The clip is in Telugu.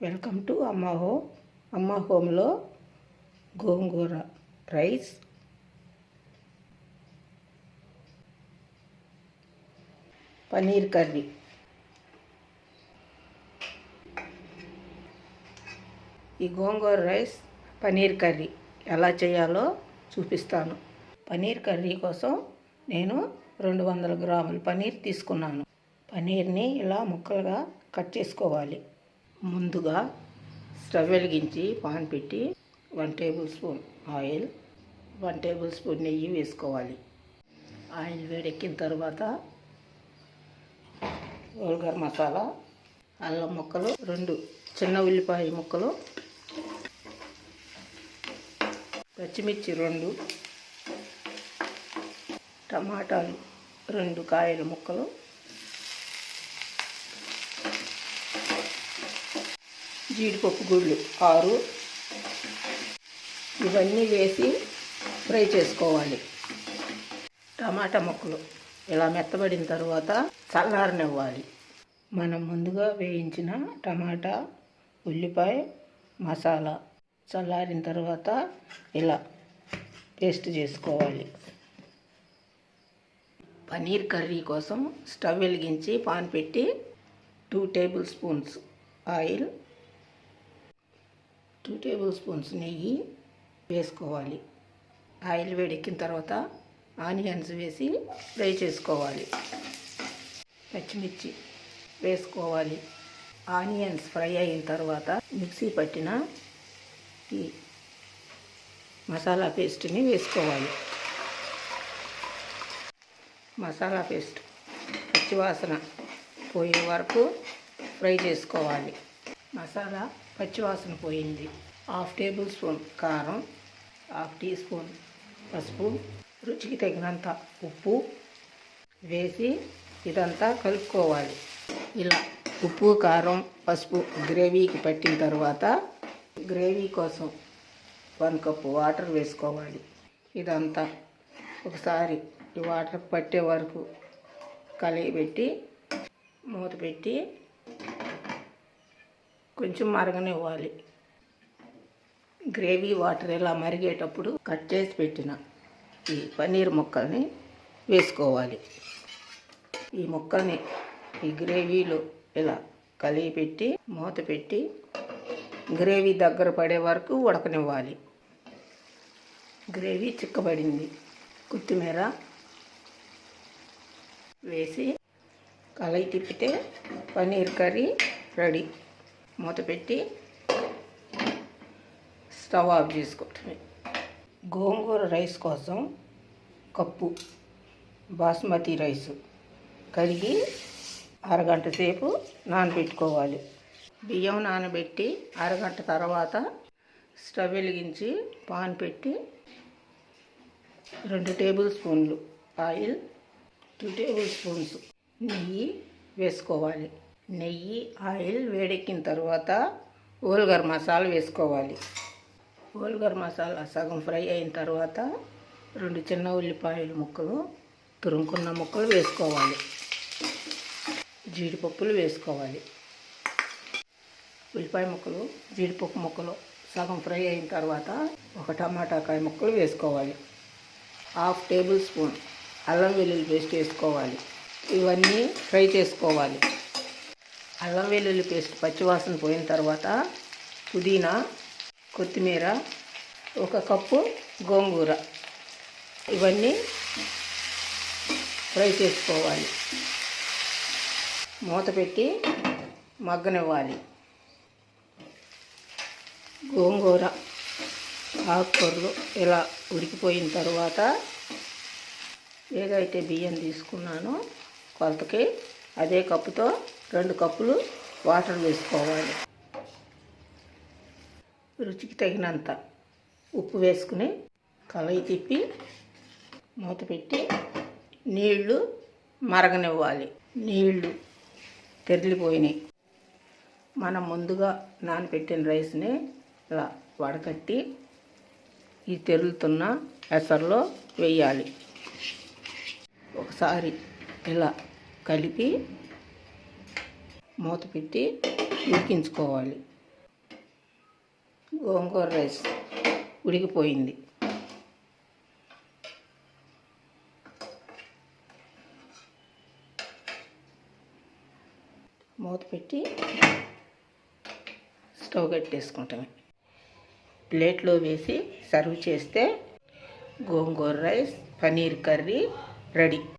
Welcome to Amma home. అమ్మాహోమ్లో గోంగూర రైస్, పన్నీర్ కర్రీ. ఈ గోంగూర రైస్, పన్నీర్ కర్రీ ఎలా చేయాలో చూపిస్తాను. పన్నీర్ కర్రీ కోసం నేను 200 గ్రాముల పన్నీర్ తీసుకున్నాను. పన్నీర్ని ఇలా ముక్కలుగా కట్ చేసుకోవాలి. ముందుగా స్టవ్ వెలిగించి పాన్ పెట్టి 1 table spoon oil, 1 table spoon నెయ్యి వేసుకోవాలి. ఆయిల్ వేడెక్కిన తర్వాత గరం మసాలా, అల్లం ముక్కలు, 2 చిన్న ఉల్లిపాయ ముక్కలు, పచ్చిమిర్చి 2, టమాటాలు 2 కాయల ముక్కలు, జీడిపప్పు గుళ్ళు 6, ఇవన్నీ వేసి ఫ్రై చేసుకోవాలి. టమాటా ముక్కలు ఇలా మెత్తబడిన తర్వాత చల్లారనివ్వాలి. మనం ముందుగా వేయించిన టమాటా, ఉల్లిపాయ, మసాలా చల్లారిన తర్వాత ఇలా పేస్ట్ చేసుకోవాలి. పన్నీర్ కర్రీ కోసం స్టవ్ వెలిగించి పాన్ పెట్టి 2 table spoons oil, 2 table spoons నెయ్యి వేసుకోవాలి. ఆయిల్ వేడెక్కిన తర్వాత ఆనియన్స్ వేసి ఫ్రై చేసుకోవాలి. పచ్చిమిర్చి వేసుకోవాలి. ఆనియన్స్ ఫ్రై అయిన తర్వాత మిక్సీ పట్టిన ఈ మసాలా పేస్ట్ని వేసుకోవాలి. మసాలా పేస్ట్ పచ్చివాసన పోయే వరకు ఫ్రై చేసుకోవాలి. మసాలా పచ్చివాసన పోయింది. 1/2 టేబుల్ స్పూన్ కారం, 1/2 టీ స్పూన్ పసుపు, రుచికి తగినంత ఉప్పు వేసి ఇదంతా కలుపుకోవాలి. ఇలా ఉప్పు, కారం, పసుపు గ్రేవీకి పట్టిన తర్వాత గ్రేవీ కోసం 1 కప్పు వాటర్ వేసుకోవాలి. ఇదంతా ఒకసారి ఈ వాటర్ పట్టే వరకు కలిగిపెట్టి మూత పెట్టి కొంచెం మరగనివ్వాలి. గ్రేవీ వాటర్ ఇలా మరిగేటప్పుడు కట్ చేసి పెట్టిన ఈ పన్నీర్ ముక్కల్ని వేసుకోవాలి. ఈ ముక్కల్ని ఈ గ్రేవీలో ఇలా కలిగి పెట్టి మూత పెట్టి గ్రేవీ దగ్గర పడే వరకు ఉడకనివ్వాలి. గ్రేవీ చిక్కబడింది. కొత్తిమీర వేసి కలయి తిప్పితే పన్నీర్ కర్రీ రెడీ. మూత పెట్టి స్టవ్ ఆఫ్ చేసుకోవటమే. గోంగూర రైస్ కోసం కప్పు బాస్మతి రైస్ కడిగి అరగంట సేపు నానబెట్టుకోవాలి. బియ్యం నానబెట్టి అరగంట తర్వాత స్టవ్ వెలిగించి పాన్ పెట్టి 2 టేబుల్ స్పూన్లు ఆయిల్, 2 టేబుల్ స్పూన్స్ నెయ్యి వేసుకోవాలి. నెయ్యి, ఆయిల్ వేడెక్కిన తర్వాత గరం మసాలా వేసుకోవాలి. గరం మసాలా సగం ఫ్రై అయిన తర్వాత 2 చిన్న ఉల్లిపాయల ముక్కలు, తురుముకున్న ముక్కలు వేసుకోవాలి. జీడిపప్పులు వేసుకోవాలి. ఉల్లిపాయ ముక్కలు, జీడిపప్పు ముక్కలు సగం ఫ్రై అయిన తర్వాత 1 టమాటాకాయ ముక్కలు వేసుకోవాలి. 1/2 టేబుల్ స్పూన్ అల్లం వెల్లుల్లి పేస్ట్ వేసుకోవాలి. ఇవన్నీ ఫ్రై చేసుకోవాలి. అల్లం వెల్లుల్లి పేస్ట్ పచ్చివాసన పోయిన తర్వాత పుదీనా, కొత్తిమీర, 1 కప్పు గోంగూర ఇవన్నీ ఫ్రై చేసుకోవాలి. మూత పెట్టి మగ్గనివ్వాలి. గోంగూర, ఆకుకూరలు ఇలా ఉడికిపోయిన తర్వాత ఏదైతే బియ్యం తీసుకున్నానో కొలతకి అదే కప్పుతో 2 కప్పులు వాటర్ వేసుకోవాలి. రుచికి తగినంత ఉప్పు వేసుకుని కలయి తిప్పి మూత పెట్టి నీళ్లు మరగనివ్వాలి. నీళ్లు తెరిలిపోయినాయి. మనం ముందుగా నానబెట్టిన రైస్ని ఇలా వడకట్టి ఈ తెరులుతున్న ఎసర్లో వేయాలి. ఒకసారి ఇలా కలిపి మూత పెట్టి ఉడికించుకోవాలి. గోంగూర రైస్ ఉడికిపోయింది. మూత పెట్టి స్టవ్ కట్టేసుకుంటామే. ప్లేట్లో వేసి సర్వ్ చేస్తే గోంగూర రైస్, పన్నీర్ కర్రీ రెడీ.